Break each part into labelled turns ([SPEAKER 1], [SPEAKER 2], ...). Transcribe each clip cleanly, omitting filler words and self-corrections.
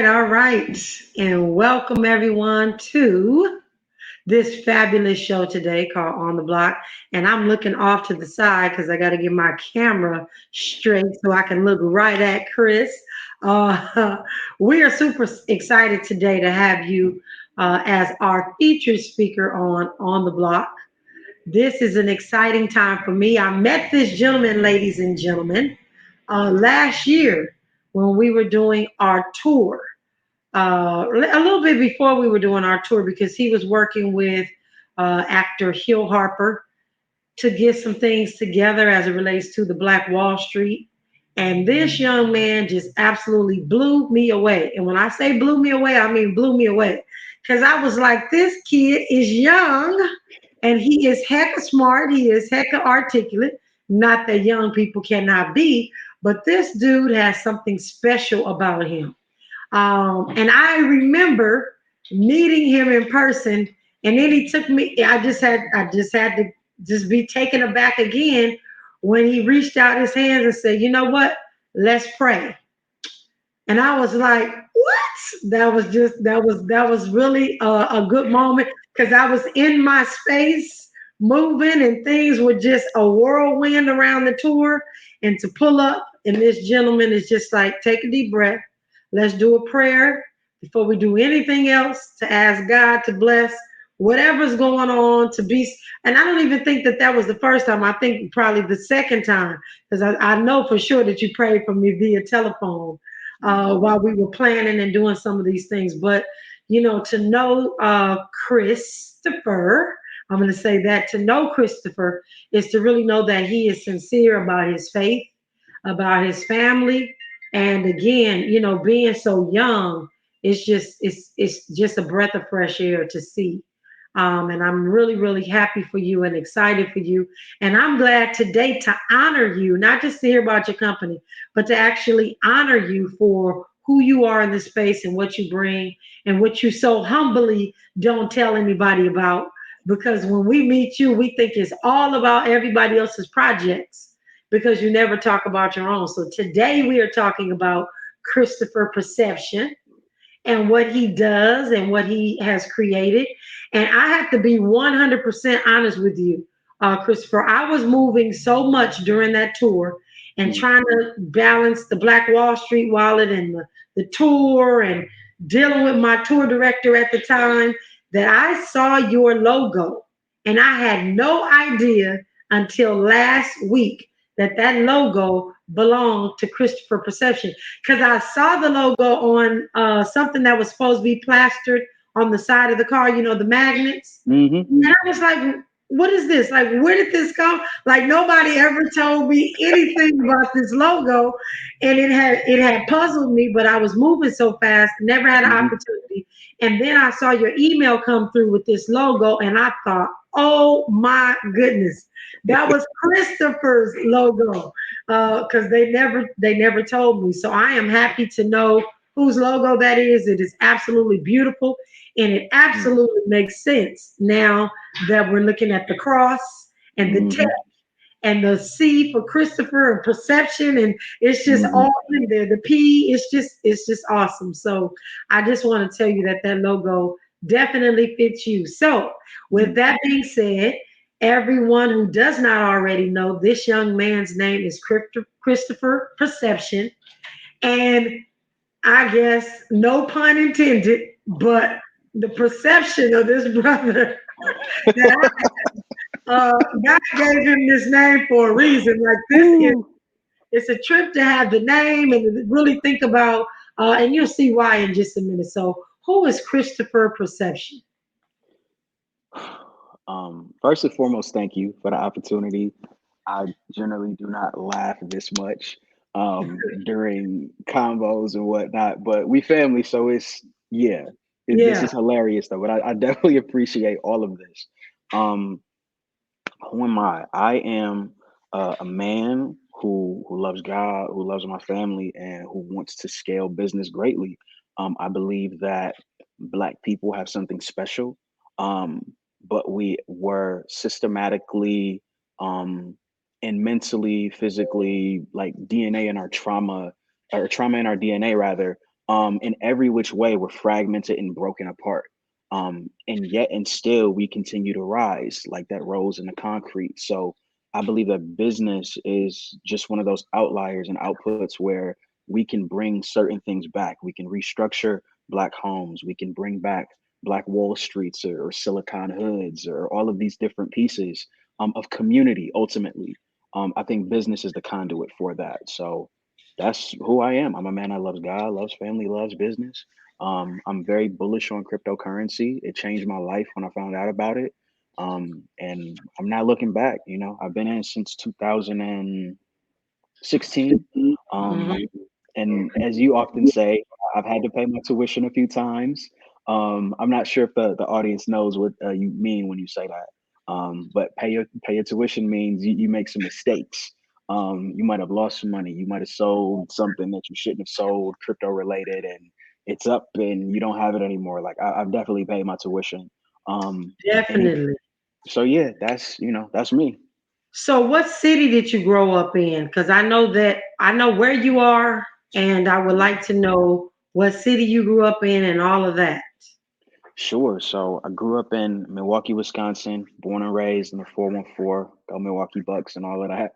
[SPEAKER 1] all right. And welcome everyone to this fabulous show today called On the Block. And I'm looking off to the side because I got to get my camera straight so I can look right at Chris. Uh, we are super excited today to have you as our featured speaker on the Block. This is an exciting time for me. I met this gentleman, ladies and gentlemen, last year when we were doing our tour. A little bit before we were doing our tour because he was working with actor Hill Harper to get some things together as it relates to the Black Wall Street. And this young man just absolutely blew me away. And when I say blew me away, I mean blew me away. Because I was like, this kid is young and he is hecka smart. He is hecka articulate. Not that young people cannot be, but this dude has something special about him. And I remember meeting him in person, and then he took me. I just had to just be taken aback again when he reached out his hands and said, "You know what? Let's pray." And I was like, "What?" That was really a good moment because I was in my space, moving, and things were just a whirlwind around the tour. And to pull up, and this gentleman is just like, take a deep breath. Let's do a prayer before we do anything else to ask God to bless whatever's going on to be. And I don't even think that that was the first time. I think probably the second time because I know for sure that you prayed for me via telephone while we were planning and doing some of these things. But, to know Christopher, I'm going to say that to know Christopher is to really know that he is sincere about his faith, about his family. And again, being so young, it's just a breath of fresh air to see. And I'm really, really happy for you and excited for you. And I'm glad today to honor you, not just to hear about your company, but to actually honor you for who you are in this space and what you bring and what you so humbly don't tell anybody about. Because when we meet you, we think it's all about everybody else's projects because you never talk about your own. So today we are talking about Christopher Perception and what he does and what he has created. And I have to be 100% honest with you, Christopher. I was moving so much during that tour and trying to balance the Black Wall Street wallet and the tour and dealing with my tour director at the time that I saw your logo. And I had no idea until last week that that logo belonged to Christopher Perception because I saw the logo on something that was supposed to be plastered on the side of the car, the magnets. And I was like, what is this? Like, where did this come? Like, nobody ever told me anything about this logo. And it had puzzled me, but I was moving so fast, never had an opportunity. And then I saw your email come through with this logo, and I thought, oh my goodness, that was Christopher's logo because they never told me. So I am happy to know whose logo that is. It is absolutely beautiful, and it absolutely makes sense now that we're looking at the cross and the text and the C for Christopher and perception, and it's just all in there. The P, it's just awesome. So I just want to tell you that that logo definitely fits you. So with that being said, everyone who does not already know, this young man's name is Christopher Perception, and I guess no pun intended, but the perception of this brother that God gave him this name for a reason. Like this is it's a trip to have the name and to really think about, and you'll see why in just a minute. So, who is Christopher Perception?
[SPEAKER 2] First and foremost, thank you for the opportunity. I generally do not laugh this much during combos and whatnot, but we family, so this
[SPEAKER 1] Yeah,
[SPEAKER 2] is hilarious though. But I definitely appreciate all of this. Um, who am I? I am a man who loves God, who loves my family, and who wants to scale business greatly. I believe that Black people have something special, but we were systematically and mentally, physically, like DNA in our trauma, or trauma in our DNA rather, in every which way we're fragmented and broken apart. And yet and still we continue to rise like that rose in the concrete. So I believe that business is just one of those outliers and outputs where we can bring certain things back. We can restructure black homes, we can bring back black Wall Streets, or Silicon Hoods, or all of these different pieces of community ultimately. I think business is the conduit for that. So that's who I am. I'm a man that loves God, loves family, loves business. I'm very bullish on cryptocurrency. It changed my life when I found out about it. And I'm not looking back. I've been in since 2016.
[SPEAKER 1] Hmm.
[SPEAKER 2] Um, and as you often say, I've had to pay my tuition a few times. I'm not sure if the audience knows what you mean when you say that. But pay your tuition means you make some mistakes. You might have lost some money. You might have sold something that you shouldn't have sold, crypto related, and it's up and you don't have it anymore. Like I've definitely paid my tuition. And
[SPEAKER 1] Definitely.
[SPEAKER 2] so yeah, that's me.
[SPEAKER 1] So, what city did you grow up in? Because I know where you are, and I would like to know what city you grew up in and all of that.
[SPEAKER 2] Sure. So I grew up in Milwaukee, Wisconsin, born and raised in the 414, go Milwaukee Bucks and all of that.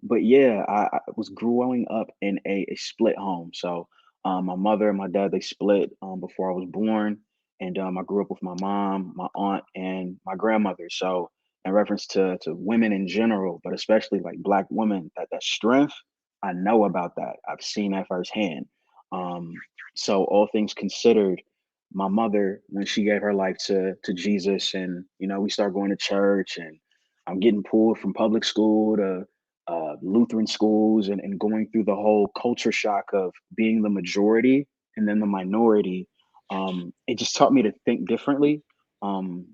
[SPEAKER 2] But yeah, I was growing up in a split home. So my mother and my dad, they split before I was born. And I grew up with my mom, my aunt, and my grandmother. So in reference to women in general, but especially like black women, that strength, I know about that. I've seen that firsthand. Um, so all things considered, my mother, when she gave her life to Jesus, and we start going to church, and I'm getting pulled from public school to Lutheran schools, and going through the whole culture shock of being the majority and then the minority. It just taught me to think differently, um,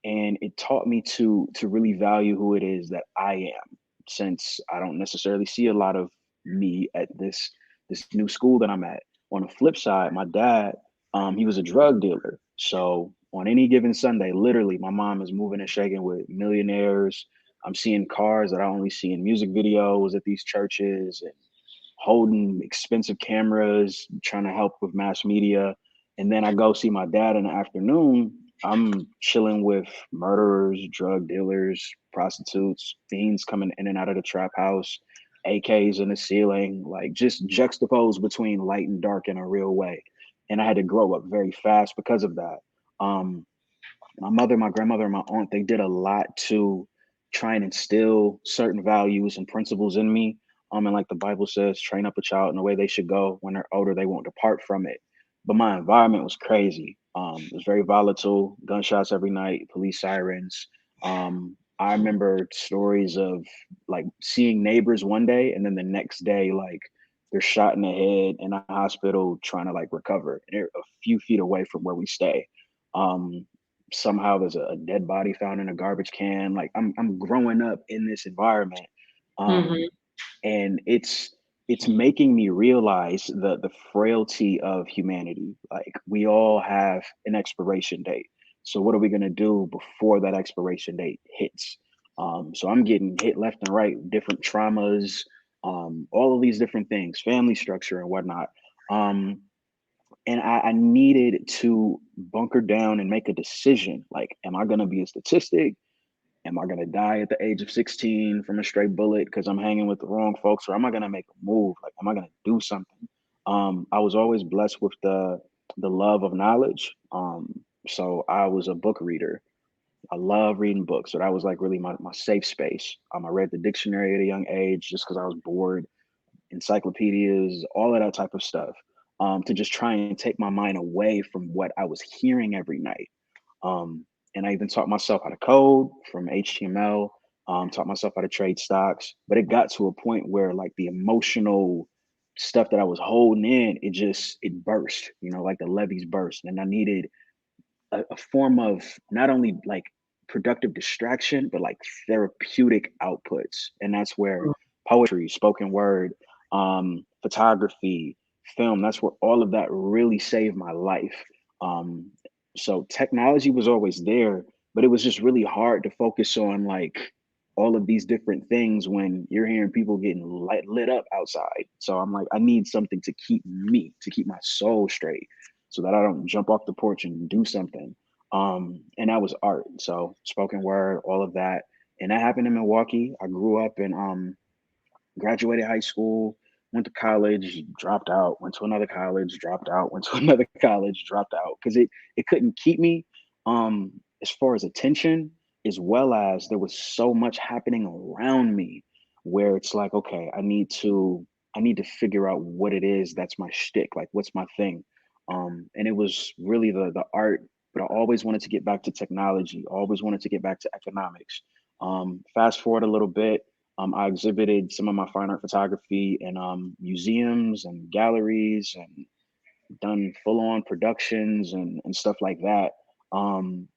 [SPEAKER 2] and it taught me to really value who it is that I am, since I don't necessarily see a lot of me at this new school that I'm at. On the flip side, my dad, he was a drug dealer. So on any given Sunday, literally, my mom is moving and shaking with millionaires. I'm seeing cars that I only see in music videos at these churches, and holding expensive cameras, trying to help with mass media. And then I go see my dad in the afternoon. I'm chilling with murderers, drug dealers, prostitutes, fiends coming in and out of the trap house, AKs in the ceiling, like just juxtaposed between light and dark in a real way. And I had to grow up very fast because of that. Um, my mother, my grandmother, and my aunt, they did a lot to try and instill certain values and principles in me. And like the Bible says, train up a child in the way they should go. When they're older, they won't depart from it. But my environment was crazy. It was very volatile, gunshots every night, police sirens. I remember stories of like seeing neighbors one day, and then the next day, like they're shot in the head in a hospital trying to like recover. They're a few feet away from where we stay. Um, Somehow there's a dead body found in a garbage can. Like I'm growing up in this environment,
[SPEAKER 1] Hmm.
[SPEAKER 2] um, and it's making me realize the frailty of humanity. Like we all have an expiration date. So what are we gonna do before that expiration date hits? So I'm getting hit left and right, different traumas, all of these different things, family structure and whatnot. Um, and I needed to bunker down and make a decision. Like, am I going to be a statistic? Am I going to die at the age of 16 from a stray bullet because I'm hanging with the wrong folks? Or am I going to make a move? Like, am I going to do something? I was always blessed with the love of knowledge. So I was a book reader. I love reading books. So that was like really my safe space. I read the dictionary at a young age just because I was bored, encyclopedias, all of that type of stuff, to just try and take my mind away from what I was hearing every night. Um, and I even taught myself how to code from HTML, taught myself how to trade stocks. But it got to a point where like the emotional stuff that I was holding in, it burst, like the levees burst. And I needed a form of not only like productive distraction, but like therapeutic outputs. And that's where poetry, spoken word, photography, film, that's where all of that really saved my life. Um, so technology was always there, but it was just really hard to focus on like all of these different things when you're hearing people getting lit up outside. So I'm like, I need something to keep my soul straight so that I don't jump off the porch and do something. And that was art. So spoken word, all of that. And that happened in Milwaukee. I grew up and graduated high school, went to college, dropped out, went to another college, dropped out, went to another college, dropped out because it couldn't keep me as far as attention, as well as there was so much happening around me where it's like, okay, I need to figure out what it is that's my shtick, like what's my thing. And it was really the art, but I always wanted to get back to technology, always wanted to get back to economics. Fast forward a little bit, I exhibited some of my fine art photography in museums and galleries and done full on productions and stuff like that. Um,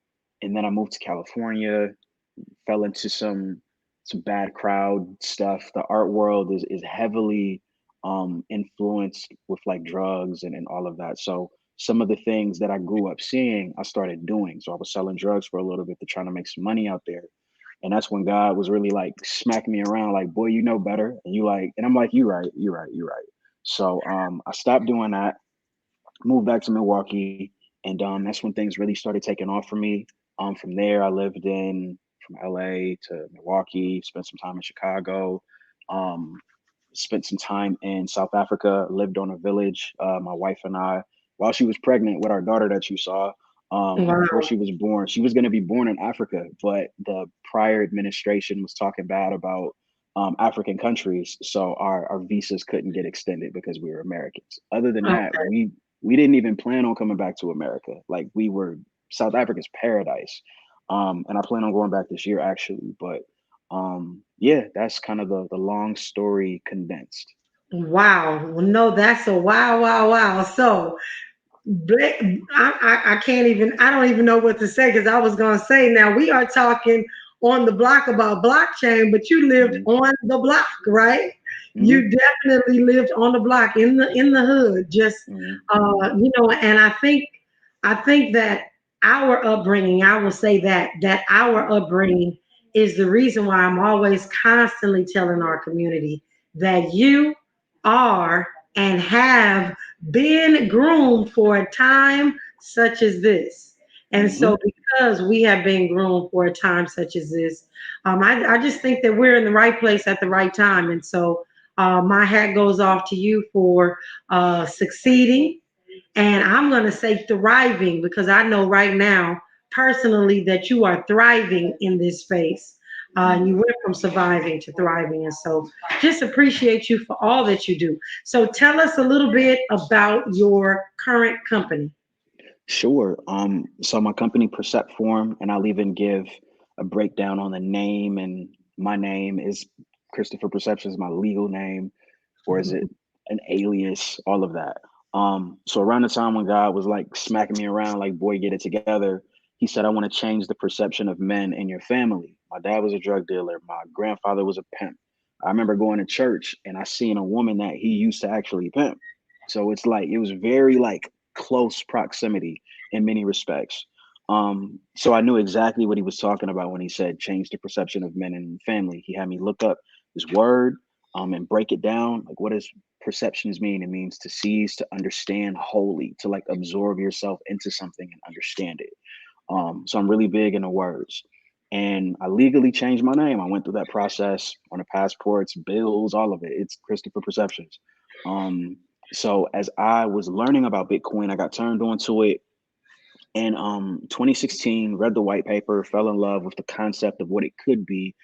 [SPEAKER 2] and then I moved to California, fell into some bad crowd stuff. The art world is heavily influenced with like drugs and all of that. So some of the things that I grew up seeing, I started doing. So I was selling drugs for a little bit to try to make some money out there. And that's when God was really like smacking me around, like, boy, you know better. And you like, and I'm like, you're right, you're right, you're right. So I stopped doing that, moved back to Milwaukee, and that's when things really started taking off for me. From there, I lived in from LA to Milwaukee, spent some time in Chicago, um, spent some time in South Africa, lived on a village. My wife and I, while she was pregnant with our daughter that you saw, before
[SPEAKER 1] Wow.
[SPEAKER 2] she was born, she was going to be born in Africa, but the prior administration was talking bad about African countries, so our visas couldn't get extended because we were Americans. Other than that, we didn't even plan on coming back to America. Like we were South Africa's paradise, and I plan on going back this year actually. But yeah, that's kind of the long story condensed.
[SPEAKER 1] Wow. Well, no, that's a wow, wow, wow. So, I can't even, I don't even know what to say because I was going to say, now we are talking on the block about blockchain, but you lived
[SPEAKER 2] Hmm.
[SPEAKER 1] on the block, right?
[SPEAKER 2] Hmm.
[SPEAKER 1] You definitely lived on the block in the hood, just,
[SPEAKER 2] Hmm.
[SPEAKER 1] and I think that our upbringing, I will say that our upbringing is the reason why I'm always constantly telling our community that you are and have been groomed for a time such as this. And
[SPEAKER 2] Hmm.
[SPEAKER 1] so, because we have been groomed for a time such as this, I just think that we're in the right place at the right time. And so, my hat goes off to you for succeeding, and I'm going to say thriving because I know right now, personally, that you are thriving in this space. And you went from surviving to thriving. And so just appreciate you for all that you do. So tell us a little bit about your current company.
[SPEAKER 2] Sure. So my company Percept Form, and I'll even give a breakdown on the name. And my name is Christopher Perception is my legal name, or is it an alias? All of that. So around the time when God was like smacking me around, like, boy, get it together, he said, I want to change the perception of men in your family. My dad was a drug dealer. My grandfather was a pimp. I remember going to church and I seen a woman that he used to actually pimp. So it's like it was very like close proximity in many respects. So I knew exactly what he was talking about when he said change the perception of men and family. He had me look up his word and break it down. Like, what does perceptions mean? It means to seize, to understand wholly, to like absorb yourself into something and understand it. So I'm really big into words. And I legally changed my name. I went through that process on the passports, bills, all of it. It's Christopher Perceptions. Um, so as I was learning about Bitcoin, I got turned on to it in 2016, read the white paper, fell in love with the concept of what it could be.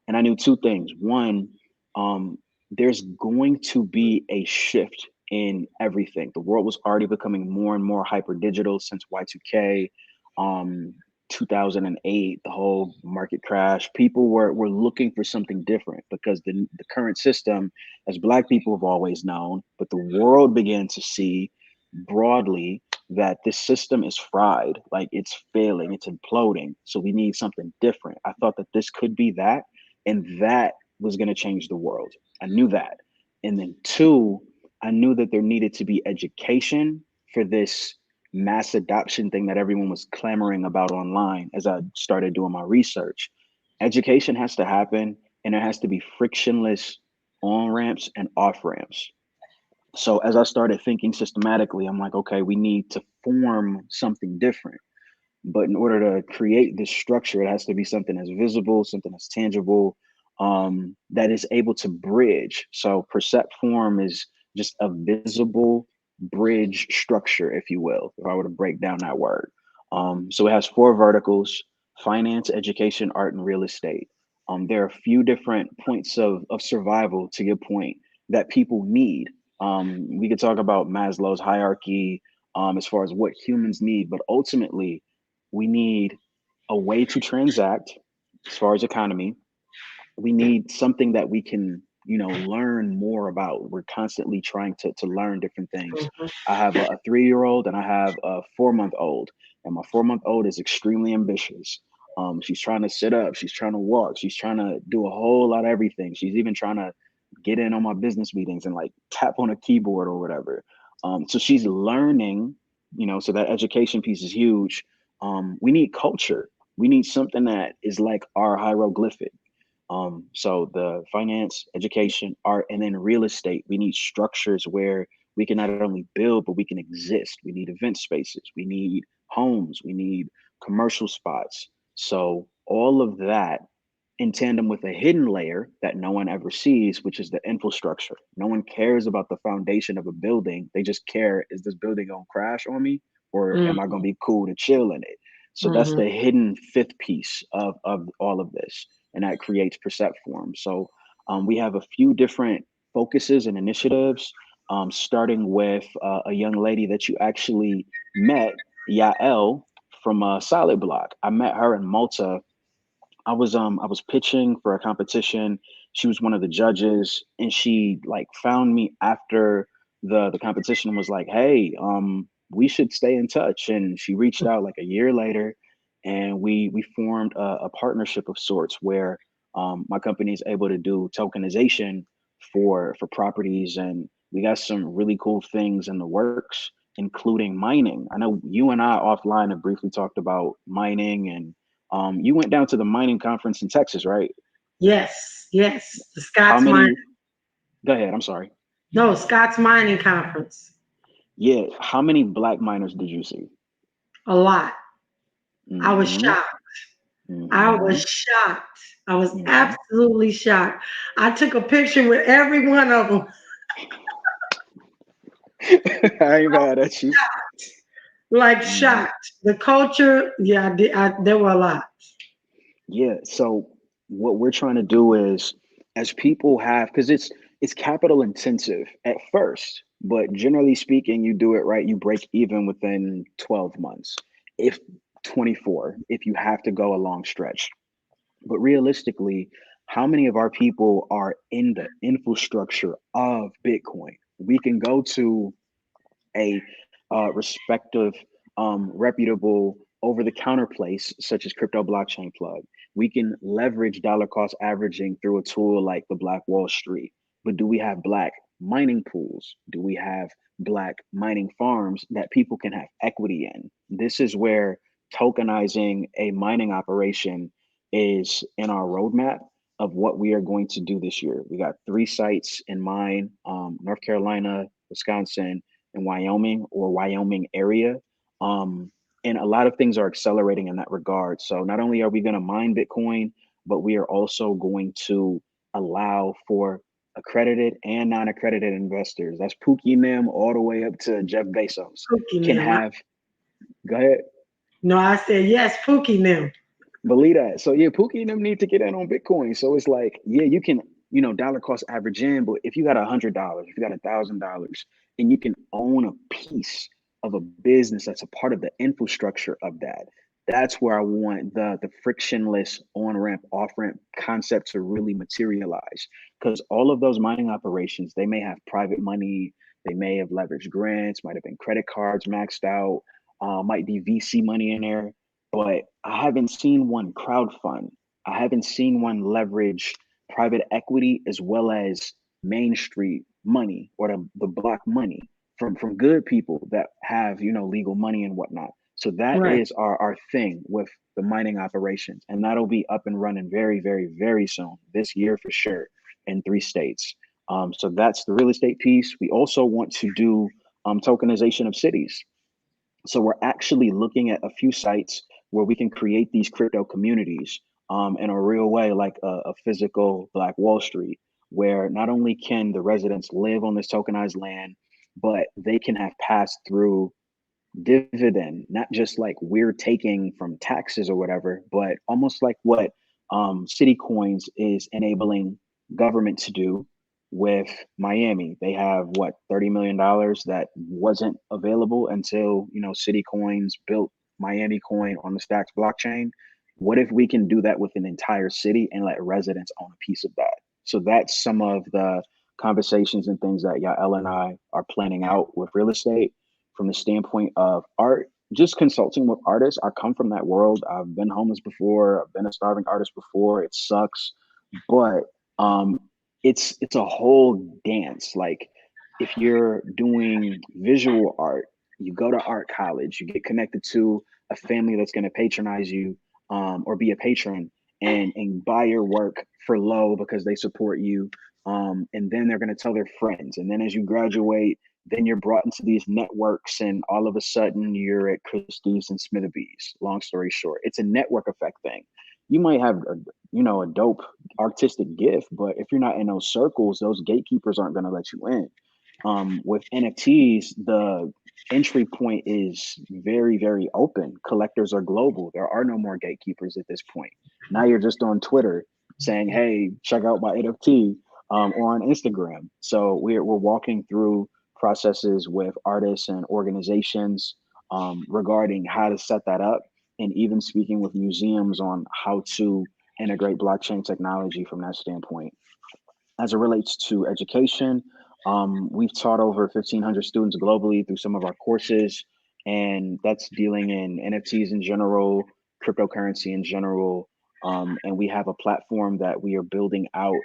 [SPEAKER 2] And I knew two things. One, um, there's going to be a shift in everything. The world was already becoming more and more hyper digital since Y2K, um, 2008, the whole market crash. People were looking for something different because the current system, as Black people have always known, but the world began to see broadly that this system is fried, like it's failing, it's imploding. So we need something different. I thought that this could be that, and that was going to change the world. I knew that. And then two, I knew that there needed to be education for this mass adoption thing that everyone was clamoring about online as I started doing my research. Education has to happen, and there has to be frictionless on ramps and off ramps. So as I started thinking systematically, I'm like, okay, we need to form something different. But in order to create this structure, it has to be something that's visible, something that's tangible, that is able to bridge. So Percept Form is just a visible bridge structure, if you will, if I were to break down that word. So it has four verticals: finance, education, art, and real estate. There are a few different points of survival, to your point, that people need. We could talk about Maslow's hierarchy, as far as what humans need, but ultimately, we need a way to transact as far as economy. We need something that we can, learn more about. We're constantly trying to learn different things.
[SPEAKER 1] Mhm.
[SPEAKER 2] I have a 3 year old and I have a 4 month old, and my 4 month old is extremely ambitious. She's trying to sit up, she's trying to walk, she's trying to do a whole lot of everything. She's even trying to get in on my business meetings and like tap on a keyboard or whatever. So she's learning, so that education piece is huge. We need culture. We need something that is like our hieroglyphic. So the finance, education, art, and then real estate, we need structures where we can not only build, but we can exist. We need event spaces, we need homes, we need commercial spots. So all of that in tandem with a hidden layer that no one ever sees, which is the infrastructure. No one cares about the foundation of a building. They just care, is this building going to crash on me, or am I going to be cool to chill in it? So that's
[SPEAKER 1] Mhm.
[SPEAKER 2] the hidden fifth piece of all of this. And that creates Percept Form. So we have a few different focuses and initiatives, starting with a young lady that you actually met, Yael, from Solid Block. I met her in Malta. I was pitching for a competition. She was one of the judges, and she like found me after the competition and was like, "Hey, we should stay in touch." And she reached out like a year later, and we formed a partnership of sorts where my company is able to do tokenization for properties, and we got some really cool things in the works, including mining. I know you and I offline have briefly talked about mining, and you went down to the mining conference in Texas, right?
[SPEAKER 1] Yes, yes. The
[SPEAKER 2] How
[SPEAKER 1] Scott's Mine.
[SPEAKER 2] many? Go ahead. I'm sorry.
[SPEAKER 1] No, Scott's Mining Conference.
[SPEAKER 2] Yeah. How many black miners did you see?
[SPEAKER 1] A lot. I was
[SPEAKER 2] Mm-hmm.
[SPEAKER 1] shocked. I was
[SPEAKER 2] Mm-hmm.
[SPEAKER 1] shocked. I was
[SPEAKER 2] Mm-hmm.
[SPEAKER 1] absolutely shocked. I took a picture with every one of them.
[SPEAKER 2] I ain't mad at you.
[SPEAKER 1] Like
[SPEAKER 2] Mm-hmm.
[SPEAKER 1] shocked. The culture, yeah, there were a lot.
[SPEAKER 2] Yeah. So what we're trying to do is, as people have, because it's capital intensive at first, but generally speaking, you do it right, you break even within 12 months, if 24, if you have to go a long stretch. But realistically, how many of our people are in the infrastructure of Bitcoin? We can go to a respective, reputable, over the counter place such as Crypto Blockchain Plug. We can leverage dollar cost averaging through a tool like the Black Wall Street. But do we have black mining pools? Do we have black mining farms that people can have equity in? This is where tokenizing a mining operation is in our roadmap of what we are going to do this year. We got three sites in mind: North Carolina, Wisconsin, in Wyoming or Wyoming area. Um, and a lot of things are accelerating in that regard. So not only are we going to mine Bitcoin, but we are also going to allow for accredited and non-accredited investors. That's Pookie and them all the way up to Jeff Bezos
[SPEAKER 1] Pookie
[SPEAKER 2] can
[SPEAKER 1] Nim.
[SPEAKER 2] have. Go ahead.
[SPEAKER 1] No, I said yes, Pookie Nim.
[SPEAKER 2] Believe that. So yeah, Pookie and them need to get in on Bitcoin. So it's like, yeah, you can, dollar cost average in, but if you got $100, if you got $1,000, and you can own a piece of a business that's a part of the infrastructure of that, that's where I want the frictionless on ramp, off ramp concept to really materialize. Because all of those mining operations, they may have private money, they may have leveraged grants, might have been credit cards maxed out, might be VC money in there, but I haven't seen one crowdfund. I haven't seen one leverage private equity as well as Main Street money or the block money from good people that have legal money and whatnot. So that
[SPEAKER 1] Right.
[SPEAKER 2] is our thing with the mining operations. And that'll be up and running very, very, very soon, this year for sure, in 3 states. So that's the real estate piece. We also want to do tokenization of cities. So we're actually looking at a few sites where we can create these crypto communities in a real way, like a physical Black Wall Street, where not only can the residents live on this tokenized land, but they can have passed through dividend, not just like we're taking from taxes or whatever, but almost like what City Coins is enabling government to do with Miami. They have what $30 million that wasn't available until City Coins built Miami Coin on the Stacks blockchain. What if we can do that with an entire city and let residents own a piece of that? So that's some of the conversations and things that Yael and I are planning out with real estate from the standpoint of art, just consulting with artists. I come from that world. I've been homeless before. I've been a starving artist before. It sucks, but um, it's a whole dance. Like if you're doing visual art, you go to art college, you get connected to a family that's going to patronize you or be a patron and buy your work for low because they support you. And then they're going to tell their friends. And then as you graduate, then you're brought into these networks and all of a sudden you're at Christie's and Smitherees. Long story short, it's a network effect thing. You might have a dope artistic gift, but if you're not in those circles, those gatekeepers aren't going to let you in. With NFTs, the entry point is very, very open. Collectors are global. There are no more gatekeepers at this point. Now you're just on Twitter saying, hey, check out my NFT, or on Instagram. So we're walking through processes with artists and organizations regarding how to set that up, and even speaking with museums on how to integrate blockchain technology from that standpoint. As it relates to education, we've taught over 1,500 students globally through some of our courses, and that's dealing in NFTs in general, cryptocurrency in general. And we have a platform that we are building out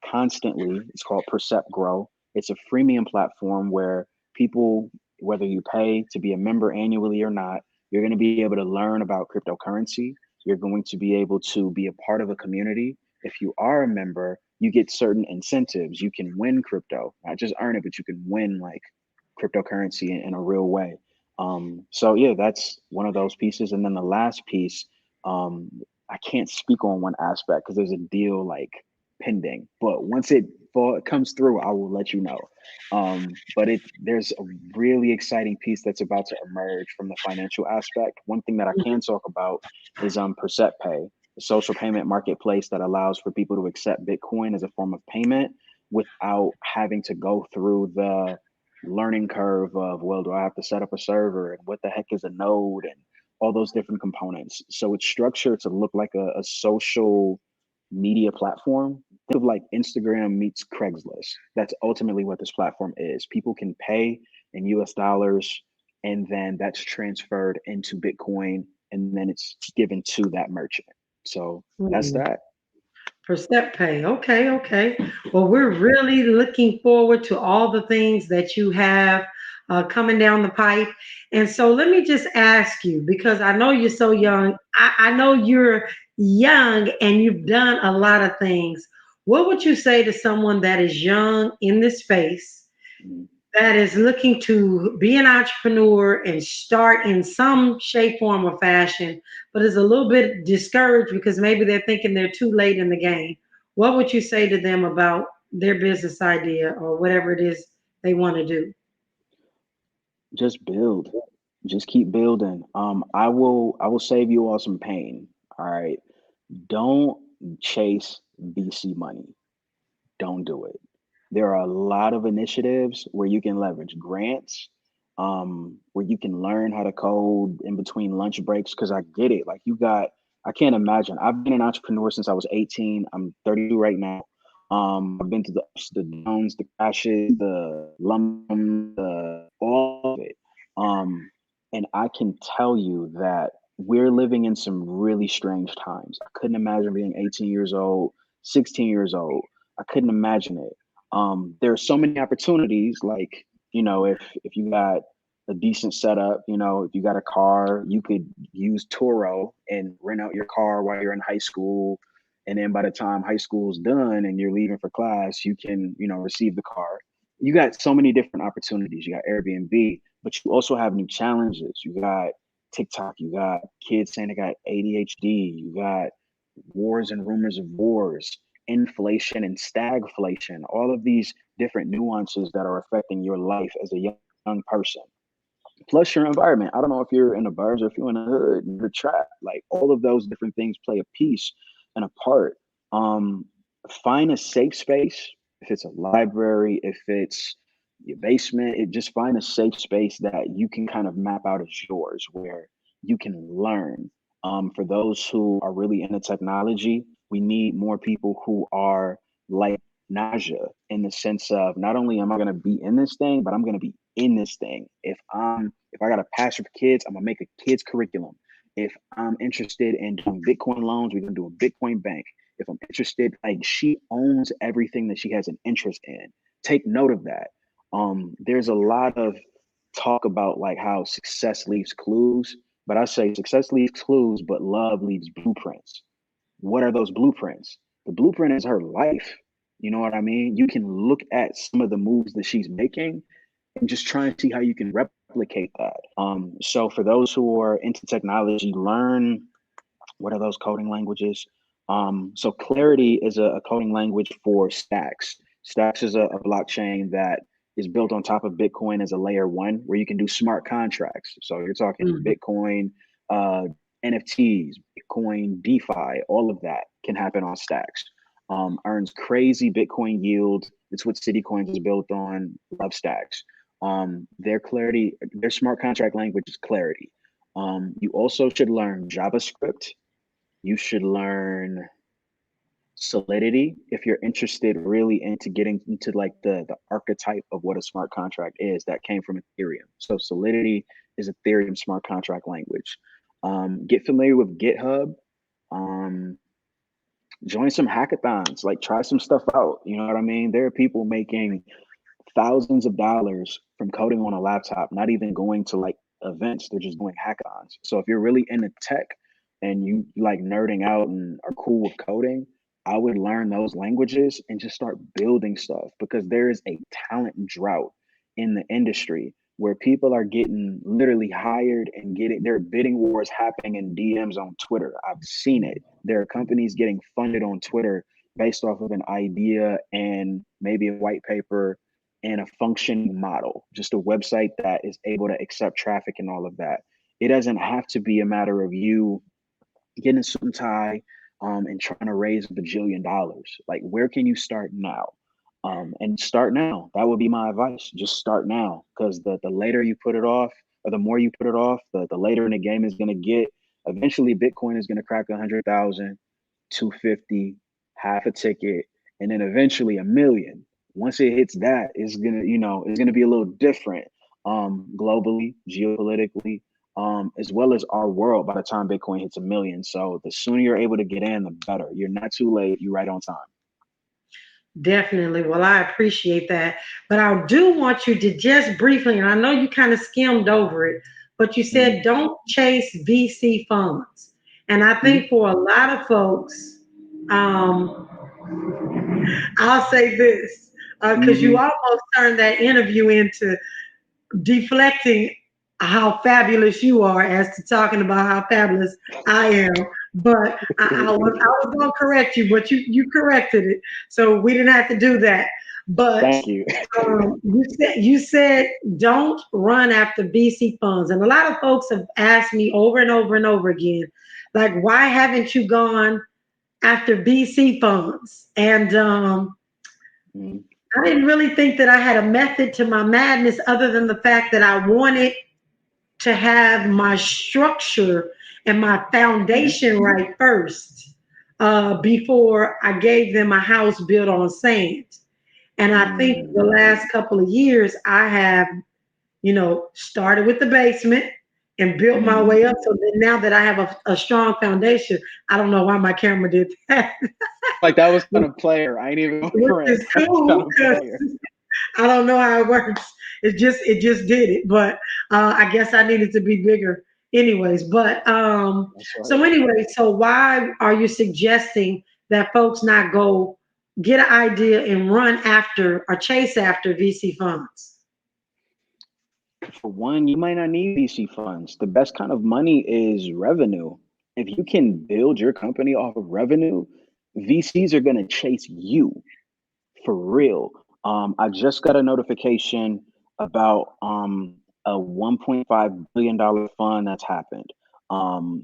[SPEAKER 2] constantly. It's called Percept Grow. It's a freemium platform where people, whether you pay to be a member annually or not, you're going to be able to learn about cryptocurrency. You're going to be able to be a part of a community. If you are a member, you get certain incentives. You can win crypto, not just earn it, but you can win like cryptocurrency in a real way. So yeah, that's one of those pieces. And then the last piece, um, I can't speak on one aspect because there's a deal like pending. But once it comes through, I will let you know. But there's a really exciting piece that's about to emerge from the financial aspect. One thing that I can talk about is Percept Pay, a social payment marketplace that allows for people to accept Bitcoin as a form of payment without having to go through the learning curve of, well, do I have to set up a server and what the heck is a node and all those different components. So it's structured to look like a social media platform. Think of like Instagram meets Craigslist. That's ultimately what this platform is. People can pay in US dollars, and then that's transferred into Bitcoin, and then it's given to that merchant. So that's
[SPEAKER 1] Hmm.
[SPEAKER 2] that.
[SPEAKER 1] Percept pay. Okay, okay. Well, we're really looking forward to all the things that you have coming down the pipe. And so let me just ask you, because I know you're so young. I know you're young and you've done a lot of things. What would you say to someone that is young in this space,
[SPEAKER 2] Mm.
[SPEAKER 1] that is looking to be an entrepreneur and start in some shape, form, or fashion, but is a little bit discouraged because maybe they're thinking they're too late in the game? What would you say to them about their business idea or whatever it is they want to do?
[SPEAKER 2] Just build. Just keep building. I will save you all some pain. All right. Don't chase VC money. Don't do it. There are a lot of initiatives where you can leverage grants, where you can learn how to code in between lunch breaks. Because I get it. Like I can't imagine. I've been an entrepreneur since I was 18. I'm 32 right now. I've been to the ups, the downs, the crashes, the lump, all of it. And I can tell you that we're living in some really strange times. I couldn't imagine being 18 years old, 16 years old. I couldn't imagine it. There are so many opportunities. Like if you got a decent setup. You know, if you got a car, you could use Turo and rent out your car while you're in high school. And then by the time high school's done and you're leaving for class, you can, you know, receive the car. You got so many different opportunities. You got Airbnb, but you also have new challenges. You got TikTok, you got kids saying they got ADHD, you got wars and rumors of wars, inflation and stagflation, all of these different nuances that are affecting your life as a young person. Plus your environment. I don't know if you're in the burbs or if you're in the hood, you're trapped. Like all of those different things play a piece and a part. Um, Find a safe space. If it's a library, if it's your basement, just find a safe space that you can kind of map out as yours, where you can learn. For those who are really into technology, we need more people who are like Najah, in the sense of not only am I going to be in this thing, but I'm going to be in this thing. If I got a passion for kids, I'm gonna make a kids curriculum. If I'm interested in doing Bitcoin loans, we're gonna do a Bitcoin bank. If I'm interested, like she owns everything that she has an interest in. Take note of that. There's a lot of talk about like how success leaves clues, but I say success leaves clues, but love leaves blueprints. What are those blueprints? The blueprint is her life. You know what I mean? You can look at some of the moves that she's making and just try and see how you can replicate that. So for those who are into technology, learn what are those coding languages? So Clarity is a coding language for Stacks. Stacks is a blockchain that is built on top of Bitcoin as a layer one, where you can do smart contracts. So you're talking
[SPEAKER 1] Mhm.
[SPEAKER 2] Bitcoin, uh, NFTs, Bitcoin, DeFi, all of that can happen on Stacks. Earns crazy Bitcoin yield. It's what Citycoins is built on. Love Stacks. Their smart contract language is Clarity. You also should learn JavaScript. You should learn Solidity if you're interested really into getting into like the archetype of what a smart contract is that came from Ethereum. So Solidity is Ethereum smart contract language. Get familiar with GitHub. Um, Join some hackathons, like try some stuff out. You know what I mean? There are people making thousands of dollars from coding on a laptop, not even going to like events. They're just doing hackathons. So if you're really into tech and you like nerding out and are cool with coding, I would learn those languages and just start building stuff, because there is a talent drought in the industry where people are getting literally hired and getting there are bidding wars happening in DMs on Twitter. I've seen it. There are companies getting funded on Twitter based off of an idea and maybe a white paper and a functioning model, just a website that is able to accept traffic and all of that. It doesn't have to be a matter of you getting a suit and tie and trying to raise $1 bajillion. Like, where can you start now? And start now. That would be my advice. Just start now, because the later you put it off, or the more you put it off, the later in the game is going to get. Eventually, Bitcoin is going to crack 100,000, 250, half a ticket, and then eventually a million. Once it hits that, it's gonna, it's gonna be a little different, globally, geopolitically, as well as our world by the time Bitcoin hits a million. So the sooner you're able to get in, the better. You're not too late. You're right on time.
[SPEAKER 1] Definitely. Well, I appreciate that. But I do want you to just briefly, and I know you kind of skimmed over it, but you
[SPEAKER 2] Mm-hmm.
[SPEAKER 1] said don't chase VC funds. And I think for a lot of folks, um, I'll say this, because you
[SPEAKER 2] Mm-hmm.
[SPEAKER 1] almost turned that interview into deflecting how fabulous you are as to talking about how fabulous I am. But I was gonna correct you, but you corrected it, so we didn't have to do that. But
[SPEAKER 2] Thank you.
[SPEAKER 1] you said don't run after VC funds, and a lot of folks have asked me over and over and over again, like, why haven't you gone after VC funds? And
[SPEAKER 2] Mm-hmm.
[SPEAKER 1] I didn't really think that I had a method to my madness other than the fact that I wanted to have my structure and my foundation right first, before I gave them a house built on sand. And I think the
[SPEAKER 2] Mm-hmm.
[SPEAKER 1] last couple of years, I have, started with the basement and built my
[SPEAKER 2] Mm-hmm.
[SPEAKER 1] way up. So then now that I have a strong foundation, I don't know why my camera did that,
[SPEAKER 2] Like that was kind of player. I ain't even gonna
[SPEAKER 1] which
[SPEAKER 2] front.
[SPEAKER 1] is
[SPEAKER 2] That was kind
[SPEAKER 1] cool
[SPEAKER 2] of
[SPEAKER 1] because
[SPEAKER 2] player.
[SPEAKER 1] I don't know how it works. It just did it, but I guess I needed to be bigger, anyways. But
[SPEAKER 2] That's right.
[SPEAKER 1] so anyway, so why are you suggesting that folks not go get an idea and run after or chase after VC funds?
[SPEAKER 2] For one, you might not need VC funds. The best kind of money is revenue. If you can build your company off of revenue, VCs are going to chase you for real. I just got a notification about a $1.5 billion fund that's happened.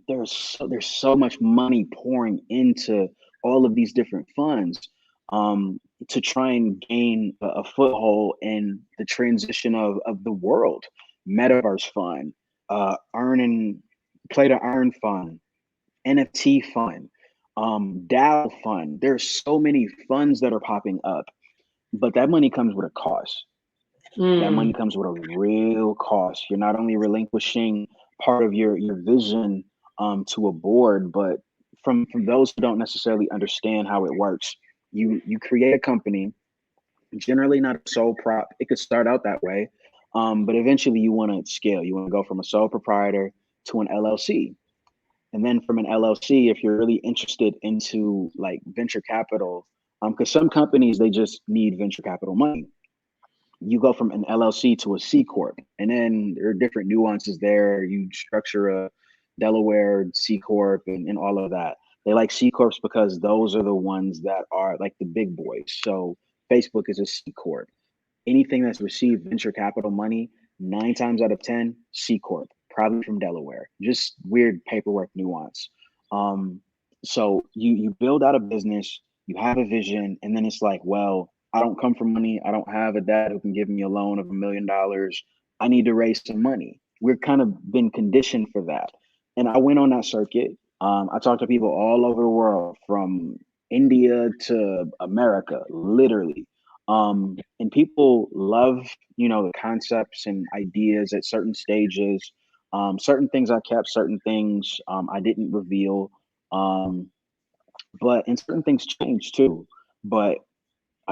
[SPEAKER 2] There's so much money pouring into all of these different funds um, to try and gain a foothold in the transition of the world. Metaverse fund, earning play to earn fund, NFT fund, DAO fund. There's so many funds that are popping up, but that money comes with a cost. That money
[SPEAKER 1] Mm,
[SPEAKER 2] comes with a real cost. You're not only relinquishing part of your vision to a board, but from those who don't necessarily understand how it works, you create a company, generally not a sole prop. It could start out that way, but eventually you want to scale. You want to go from a sole proprietor to an LLC, and then from an LLC, if you're really interested into like venture capital, because some companies they just need venture capital money, you go from an LLC to a C corp, and then there are different nuances there. You structure a Delaware C corp and all of that. They like C corps because those are the ones that are like the big boys. So Facebook is a C corp. Anything that's received venture capital money, 9 times out of 10, C Corp, probably from Delaware. Just weird paperwork nuance. Um, so you build out a business, you have a vision, and then it's like, well, I don't come from money. I don't have a dad who can give me a loan of $1 million. I need to raise some money. We're kind of been conditioned for that. And I went on that circuit. I talked to people all over the world, from India to America, literally, and people love, the concepts and ideas at certain stages. Certain things I kept, certain things I didn't reveal. Um, but and certain things changed too. But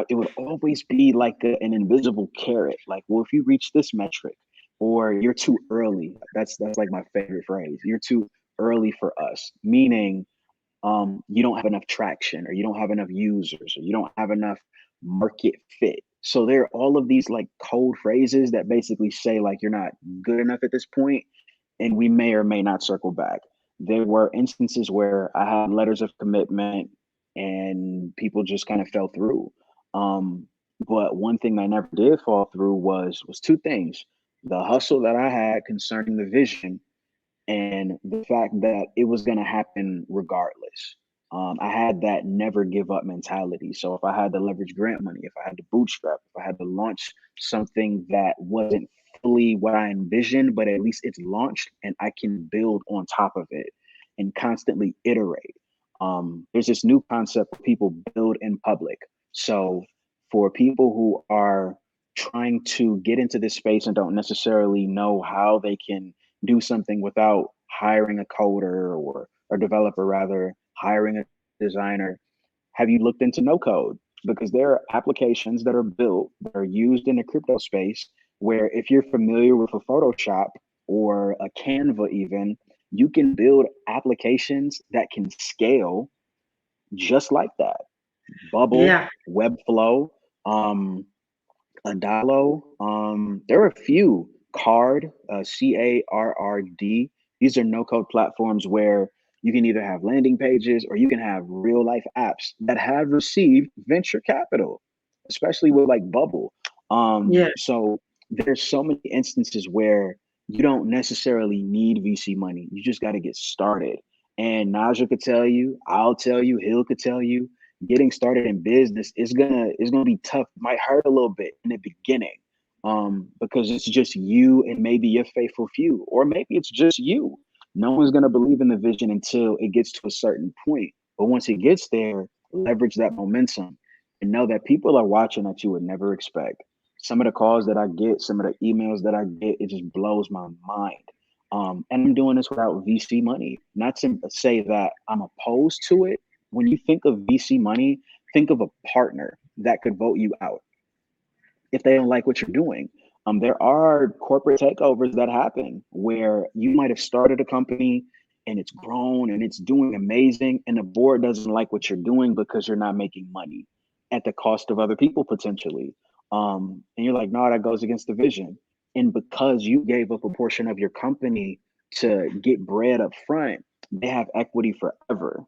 [SPEAKER 2] it would always be like an invisible carrot. Like, well, if you reach this metric, or you're too early. That's like my favorite phrase. You're too early for us, meaning you don't have enough traction, or you don't have enough users, or you don't have enough market fit. So there are all of these like code phrases that basically say like you're not good enough at this point, and we may or may not circle back. There were instances where I had letters of commitment and people just kind of fell through. Um, but one thing that never did fall through was two things: the hustle that I had concerning the vision, and the fact that it was going to happen regardless. I had that never give up mentality. So if I had to leverage grant money, if I had to bootstrap, if I had to launch something that wasn't fully what I envisioned, but at least it's launched and I can build on top of it and constantly iterate. There's this new concept where people build in public. So for people who are trying to get into this space and don't necessarily know how they can do something without hiring a coder, or developer rather, hiring a designer, have you looked into no code? Because there are applications that are built that are used in the crypto space where, if you're familiar with a Photoshop or a Canva even, you can build applications that can scale just like that. Bubble,
[SPEAKER 1] yeah,
[SPEAKER 2] Webflow, um, Adalo. There are a few. Card, CARRD. These are no code platforms where you can either have landing pages or you can have real life apps that have received venture capital, especially with like Bubble.
[SPEAKER 1] yeah,
[SPEAKER 2] So there's so many instances where you don't necessarily need VC money. You just got to get started. And Najah could tell you, I'll tell you, Hill could tell you, getting started in business is gonna be tough. Might hurt a little bit in the beginning, because it's just you and maybe your faithful few, or maybe it's just you. No one's gonna believe in the vision until it gets to a certain point. But once it gets there, leverage that momentum and know that people are watching that you would never expect. Some of the calls that I get, some of the emails that I get, it just blows my mind. And I'm doing this without VC money. Not to say that I'm opposed to it. When you think of VC money, think of a partner that could vote you out. if they don't like what you're doing. There are corporate takeovers that happen where you might have started a company and it's grown and it's doing amazing, and the board doesn't like what you're doing because you're not making money at the cost of other people potentially. And you're like, no, that goes against the vision. And because you gave up a portion of your company to get bread up front, they have equity forever,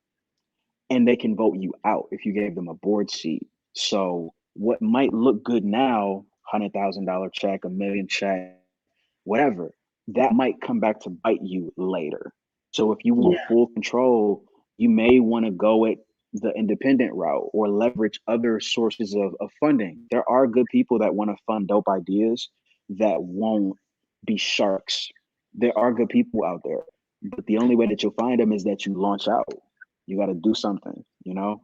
[SPEAKER 2] and they can vote you out if you gave them a board seat. So what might look good now, $100,000 check, $1 million check, whatever, that might come back to bite you later. So if you want
[SPEAKER 1] Yeah,
[SPEAKER 2] full control, you may want to go it the independent route or leverage other sources of funding. There are good people that want to fund dope ideas that won't be sharks. There are good people out there, but the only way that you'll find them is that you launch out. You got to do something, you know?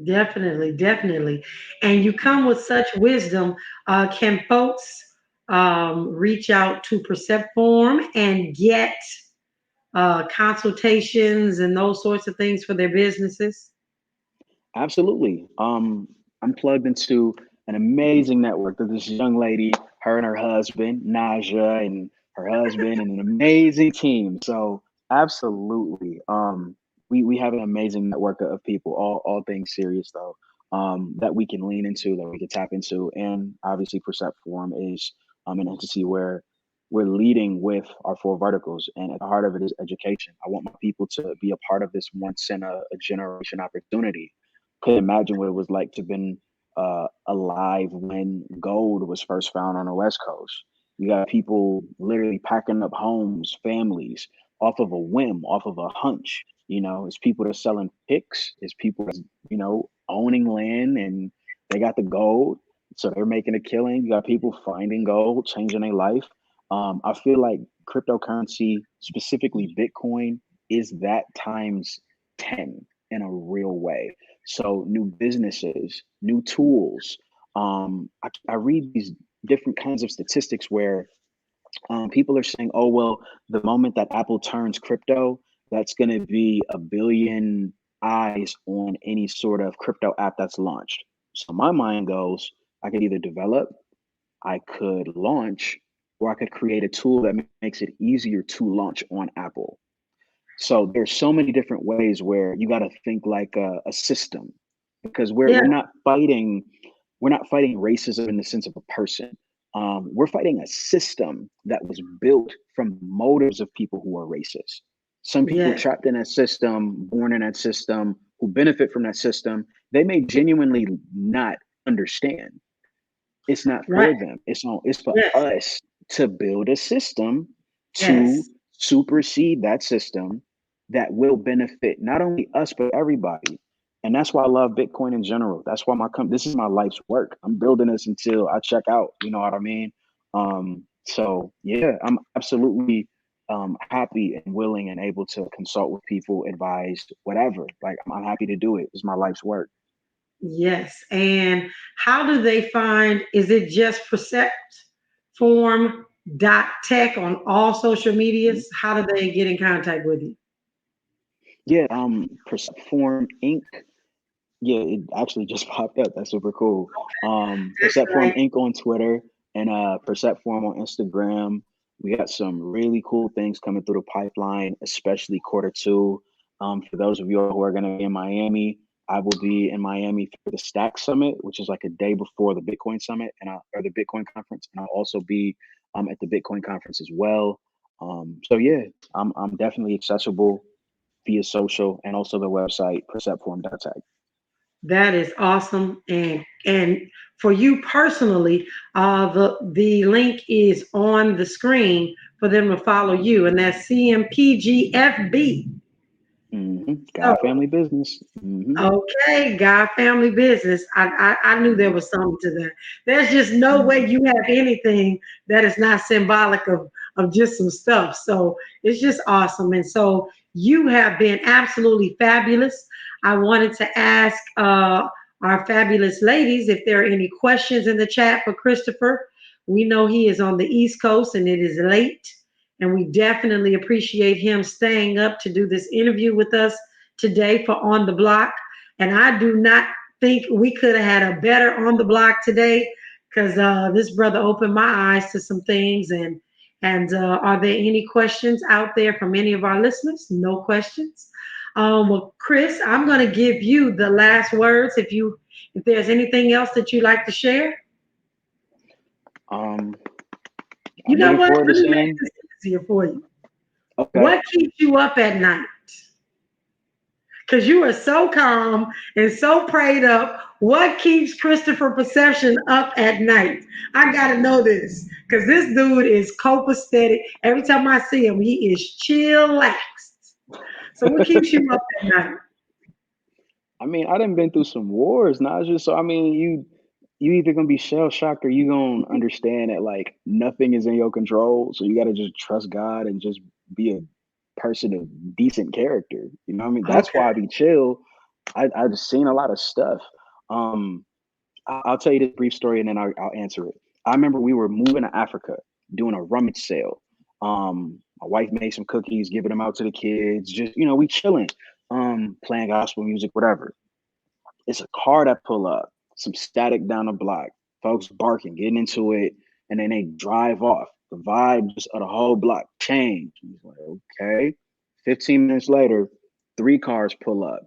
[SPEAKER 1] definitely, definitely. And you come with such wisdom. Can folks reach out to Percept Form and get consultations and those sorts of things for their businesses?
[SPEAKER 2] Absolutely. I'm plugged into an amazing network that this young lady, her and her husband, Najah, and her husband, and an amazing team. So absolutely. We have an amazing network of people, all things serious though, that we can lean into, that we can tap into. And obviously Percept Form is an entity where we're leading with our four verticals, and at the heart of it is education. I want my people to be a part of this once in a generation opportunity. Couldn't imagine what it was like to have been alive when gold was first found on the West Coast. You got people literally packing up homes, families, off of a whim, off of a hunch. It's people that are selling picks. It's people that's, owning land and they got the gold. So they're making a killing. You got people finding gold, changing their life. I feel like cryptocurrency, specifically Bitcoin, is that times 10 in a real way. So new businesses, new tools. I read these different kinds of statistics where people are saying, oh, well, the moment that Apple turns crypto, that's going to be a billion eyes on any sort of crypto app that's launched. So my mind goes, I could either develop, I could launch, or I could create a tool that makes it easier to launch on Apple. So there's so many different ways where you got to think like a system, because we're
[SPEAKER 1] Yeah,
[SPEAKER 2] we're not fighting racism in the sense of a person. We're fighting a system that was built from motives of people who are racist. Some people
[SPEAKER 1] yes,
[SPEAKER 2] trapped in that system, born in that system, who benefit from that system. They may genuinely not understand. It's not
[SPEAKER 1] right.
[SPEAKER 2] for them. It's for
[SPEAKER 1] Yes,
[SPEAKER 2] us to build a system to
[SPEAKER 1] yes.
[SPEAKER 2] supersede that system that will benefit not only us but everybody. And that's why I love Bitcoin in general. That's why this is my life's work. I'm building this until I check out. You know what I mean? So yeah, I'm absolutely happy and willing and able to consult with people, advise, whatever. Like I'm happy to do it. It's my life's work.
[SPEAKER 1] Yes. And how do they find, is it just Percept Form dot tech on all social
[SPEAKER 2] Mhm.
[SPEAKER 1] medias? How do they get in contact with you?
[SPEAKER 2] Yeah, Percept Form Inc. Yeah, it actually just popped up. That's super cool.
[SPEAKER 1] That's
[SPEAKER 2] Percept Form
[SPEAKER 1] right.
[SPEAKER 2] Inc. on Twitter and Percept Form on Instagram. We got some really cool things coming through the pipeline, especially quarter 2. For those of you who are going to be in Miami, I will be in Miami for the Stack Summit, which is like a day before the Bitcoin Summit or the Bitcoin Conference, and I'll also be at the Bitcoin Conference as well. So yeah, I'm definitely accessible via social and also the website perceptform.tech.
[SPEAKER 1] That is awesome. And for you personally, the link is on the screen for them to follow you, and that's CMPGFB. So
[SPEAKER 2] God family business.
[SPEAKER 1] okay, God family business. I knew there was something to that. There's just no way you have anything that is not symbolic of just some stuff. So it's just awesome. And so you have been absolutely fabulous. I wanted to ask our fabulous ladies if there are any questions in the chat for Christopher. We know he is on the East Coast and it is late. And we definitely appreciate him staying up to do this interview with us today for On the Block. And I do not think we could have had a better On the Block today. because this brother opened my eyes to some things. And are there any questions out there from any of our listeners? No questions. Well, Chris, I'm going to give you the last words. If there's anything else that you'd like to share,
[SPEAKER 2] Um,
[SPEAKER 1] you
[SPEAKER 2] I'm
[SPEAKER 1] know
[SPEAKER 2] looking
[SPEAKER 1] what?
[SPEAKER 2] forward to
[SPEAKER 1] Let me make
[SPEAKER 2] seeing.
[SPEAKER 1] this easier for you.
[SPEAKER 2] Okay.
[SPEAKER 1] What keeps you up at night? Because you are so calm and so prayed up. What keeps Christopher Perception up at night? I gotta know this because this dude is copacetic. Every time I see him, he is chillaxed. So what keeps you up at night?
[SPEAKER 2] I mean, I done been through some wars, Najah. So I mean, you either gonna be shell shocked or you gonna understand that like nothing is in your control. So you gotta just trust God and just be a person of decent character. You know what I mean? That's
[SPEAKER 1] Okay.
[SPEAKER 2] why I be chill. I've seen a lot of stuff. Um, I'll tell you this brief story and then I'll answer it. I remember we were moving to Africa doing a rummage sale. My wife made some cookies, giving them out to the kids. Just we chilling, playing gospel music, whatever. It's a car that pull up, some static down the block, folks barking, getting into it, and then they drive off. The vibe just of the whole block changed. Like, okay. 15 minutes later, three cars pull up.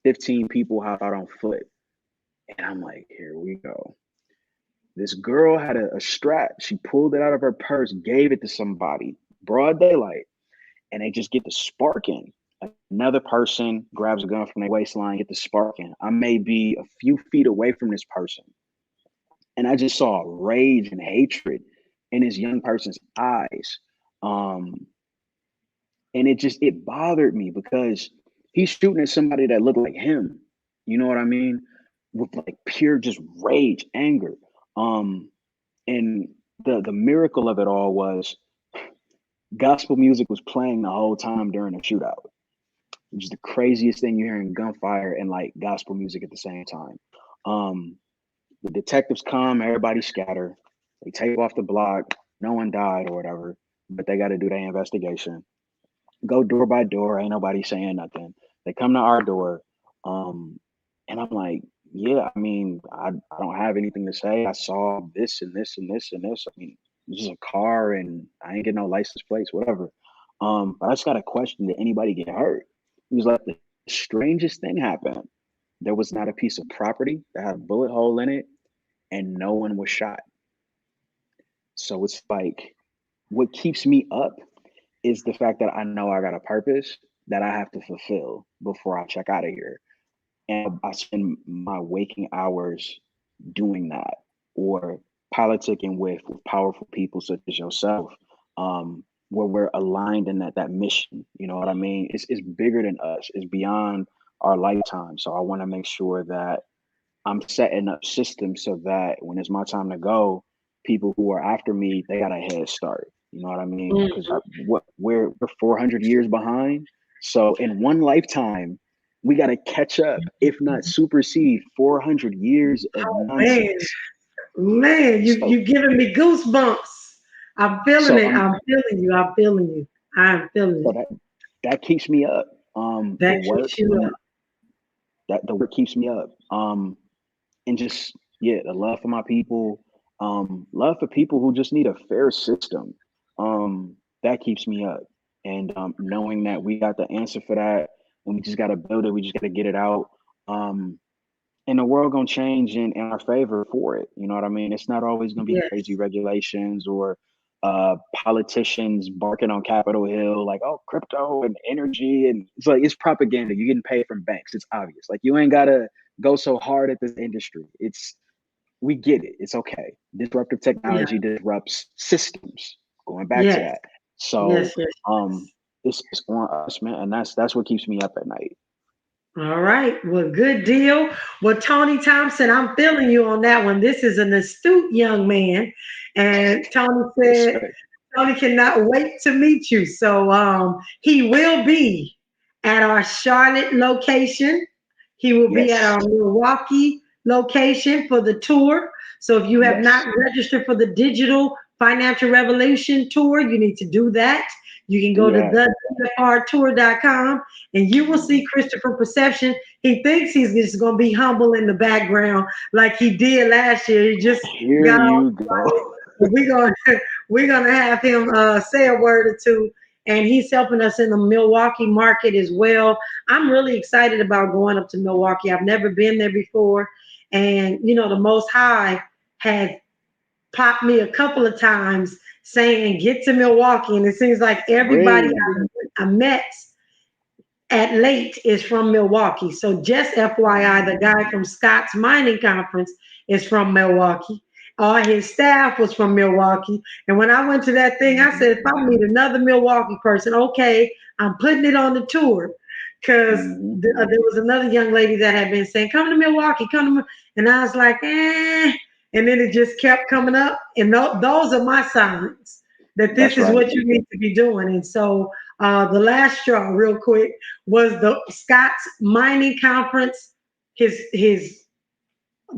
[SPEAKER 2] 15 people hop out on foot. And I'm like, here we go. This girl had a strap. She pulled it out of her purse, gave it to somebody, broad daylight, and they just get the sparking. Another person grabs a gun from their waistline, get the sparking. I may be a few feet away from this person, and I just saw rage and hatred in this young person's eyes. Um, and it bothered me because he's shooting at somebody that looked like him. You know what I mean? With like pure just rage, anger. Um, and the miracle of it all was gospel music was playing the whole time during the shootout, which is the craziest thing. You're hearing gunfire and like gospel music at the same time. Um, the detectives come, everybody scatter, they take off the block, no one died or whatever, but they got to do their investigation. Go door by door, ain't nobody saying nothing. They come to our door, um, and I'm like, yeah, I mean, I don't have anything to say. I saw this and this and this and this. I mean, this is a car, and I ain't get no license plates, whatever. But I just got a question: did anybody get hurt? He was like, the strangest thing happened. There was not a piece of property that had a bullet hole in it, and no one was shot. So it's like, what keeps me up is the fact that I know I got a purpose that I have to fulfill before I check out of here. And I spend my waking hours doing that or politicking with powerful people such as yourself, where we're aligned in that mission. You know what I mean? It's bigger than us. It's beyond our lifetime. So I want to make sure that I'm setting up systems so that when it's my time to go, people who are after me, they got a head start. You know what I mean? Because
[SPEAKER 1] Mhm.
[SPEAKER 2] we're 400 years behind. So in one lifetime, we got to catch up, if not supersede 400 years of
[SPEAKER 1] Man,
[SPEAKER 2] nonsense.
[SPEAKER 1] man,
[SPEAKER 2] So
[SPEAKER 1] you giving me goosebumps. I'm feeling
[SPEAKER 2] so
[SPEAKER 1] it.
[SPEAKER 2] I'm
[SPEAKER 1] I'm feeling you. I'm feeling you. I'm feeling
[SPEAKER 2] so
[SPEAKER 1] it.
[SPEAKER 2] that keeps me up. The
[SPEAKER 1] That
[SPEAKER 2] work
[SPEAKER 1] keeps you
[SPEAKER 2] and
[SPEAKER 1] up.
[SPEAKER 2] that the work keeps me up. And just the love for my people, love for people who just need a fair system. That keeps me up, and knowing that we got the answer for that, and we just got to build it. We just got to get it out. Um, and the world gonna change in our favor for it. You know what I mean? It's not always gonna be crazy
[SPEAKER 1] Yes.
[SPEAKER 2] regulations or politicians barking on Capitol Hill like, oh, crypto and energy, and it's like it's propaganda. You're getting paid from banks. It's obvious. Like you ain't gotta go so hard at this industry. It's we get it. It's okay. Disruptive
[SPEAKER 1] Yeah.
[SPEAKER 2] technology disrupts systems. Going back to
[SPEAKER 1] Yes.
[SPEAKER 2] that. So
[SPEAKER 1] Yes. Yes.
[SPEAKER 2] um it's on us, man. And that's what keeps me up at night.
[SPEAKER 1] All right. Well, good deal. Well, Tony Thompson, I'm feeling you on that one. This is an astute young man. And Tony
[SPEAKER 2] Yes,
[SPEAKER 1] said,
[SPEAKER 2] sir.
[SPEAKER 1] Tony cannot wait to meet you. So he will be at our Charlotte location. He will be at
[SPEAKER 2] Yes.
[SPEAKER 1] our Milwaukee location for the tour. So if you have not
[SPEAKER 2] Yes.
[SPEAKER 1] registered for the digital financial revolution tour, you need to do that. You can go to
[SPEAKER 2] Yes.
[SPEAKER 1] thedfrtour.com and you will see Christopher Perception. He thinks he's just going to be humble in the background like he did last year. He just
[SPEAKER 2] Here
[SPEAKER 1] got off.
[SPEAKER 2] you go.
[SPEAKER 1] We're gonna we're gonna have him say a word or two, and he's helping us in the Milwaukee market as well. I'm really excited about going up to Milwaukee. I've never been there before, and the Most High had popped me a couple of times saying, "Get to Milwaukee," and it seems like everybody
[SPEAKER 2] Hey.
[SPEAKER 1] I met at late is from Milwaukee. So just FYI, the guy from Scott's Mining Conference is from Milwaukee. All his staff was from Milwaukee. And when I went to that thing, I said, if I meet another Milwaukee person, okay, I'm putting it on the tour. Because
[SPEAKER 2] Hmm.
[SPEAKER 1] there was another young lady that had been saying, come to Milwaukee, come to, and I was like, eh. And then it just kept coming up. And those are my signs that this
[SPEAKER 2] That's
[SPEAKER 1] is
[SPEAKER 2] right.
[SPEAKER 1] what you need to be doing. And so the last straw, real quick, was the Scott's Mining Conference. His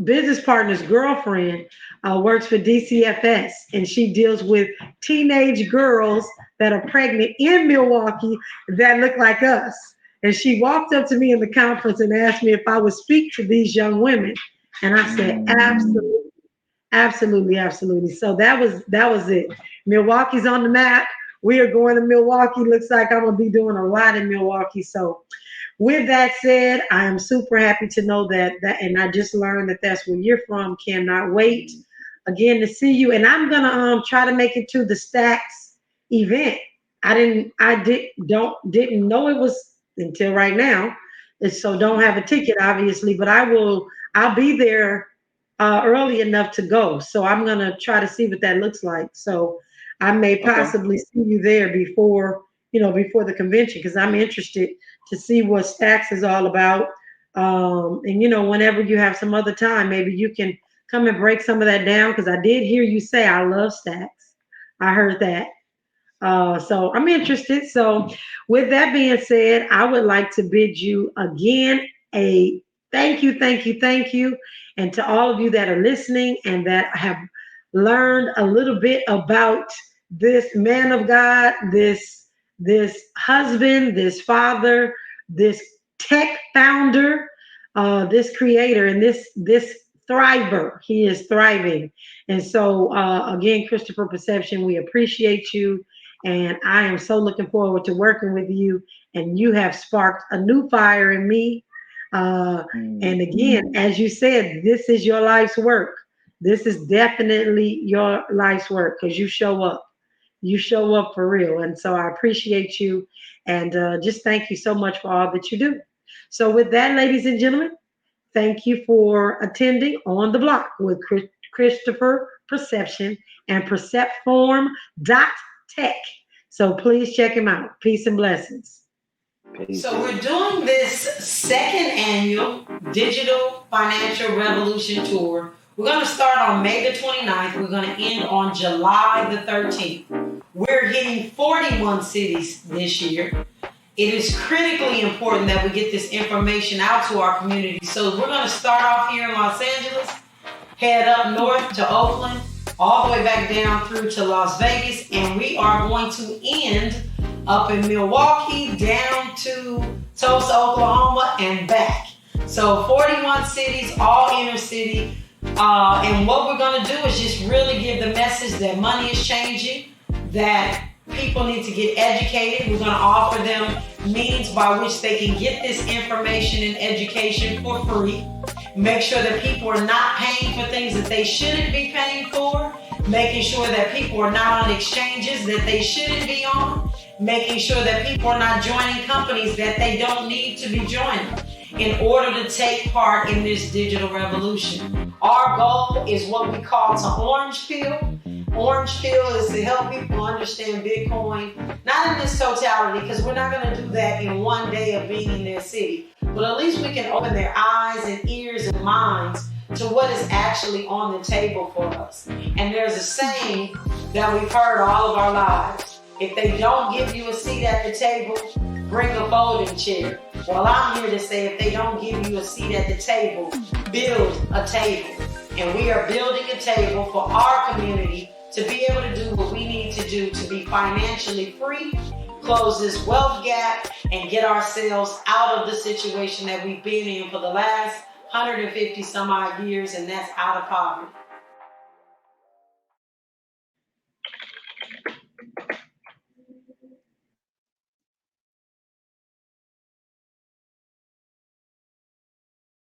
[SPEAKER 1] business partner's girlfriend works for DCFS, and she deals with teenage girls that are pregnant in Milwaukee that look like us. And she walked up to me in the conference and asked me if I would speak to these young women, and I said,
[SPEAKER 2] Mm.
[SPEAKER 1] absolutely. Absolutely, absolutely. So that was it. Milwaukee's on the map. We are going to Milwaukee. Looks like I'm gonna be doing a lot in Milwaukee. So with that said, I am super happy to know that and I just learned that that's where you're from. Cannot wait again to see you. And I'm gonna try to make it to the Stacks event. I didn't know it was until right now. And so don't have a ticket, obviously, but I'll be there early enough to go. So I'm gonna try to see what that looks like. So I may
[SPEAKER 2] Okay.
[SPEAKER 1] possibly see you there before the convention because I'm interested to see what Stacks is all about. And whenever you have some other time, maybe you can come and break some of that down because I did hear you say I love Stacks. I heard that. So I'm interested. So, with that being said, I would like to bid you again a thank you, thank you, thank you. And to all of you that are listening and that have learned a little bit about this man of God, this husband, this father, this tech founder, this creator, and this thriver. He is thriving. And so, again, Christopher Perception, we appreciate you. And I am so looking forward to working with you. And you have sparked a new fire in me. And
[SPEAKER 2] Mm.
[SPEAKER 1] again, as you said, this is your life's work. This is definitely your life's work because you show up. You show up for real. And so I appreciate you. And just thank you so much for all that you do. So, with that, ladies and gentlemen, thank you for attending On the Block with Christopher Perception and Percept Form Tech. So please check him out. Peace and blessings.
[SPEAKER 2] Peace.
[SPEAKER 1] So we're doing this second annual Digital Financial Revolution Tour. We're going to start on May the 29th. We're going to end on July the 13th. We're hitting 41 cities this year. It is critically important that we get this information out to our community. So we're going to start off here in Los Angeles, head up north to Oakland, all the way back down through to Las Vegas, and we are going to end up in Milwaukee, down to Tulsa, Oklahoma, and back. So 41 cities, all inner city. And what we're going to do is just really give the message that money is changing, that people need to get educated. We're going to offer them means by which they can get this information and education for free. Make sure that people are not paying for things that they shouldn't be paying for. Making sure that people are not on exchanges that they shouldn't be on. Making sure that people are not joining companies that they don't need to be joining in order to take part in this digital revolution. Our goal is what we call to orange peel. Orange peel is to help people understand Bitcoin, not in this totality, because we're not going to do that in one day of being in their city, but at least we can open their eyes and ears and minds to what is actually on the table for us. And there's a saying that we've heard all of our lives. If they don't give you a seat at the table, bring a folding chair. Well, I'm here to say if they don't give you a seat at the table, build a table. And we are building a table for our community to be able to do what we need to do to be financially free, close this wealth gap, and get ourselves out of the situation that we've been in for the last 150 some odd years, and that's out of poverty.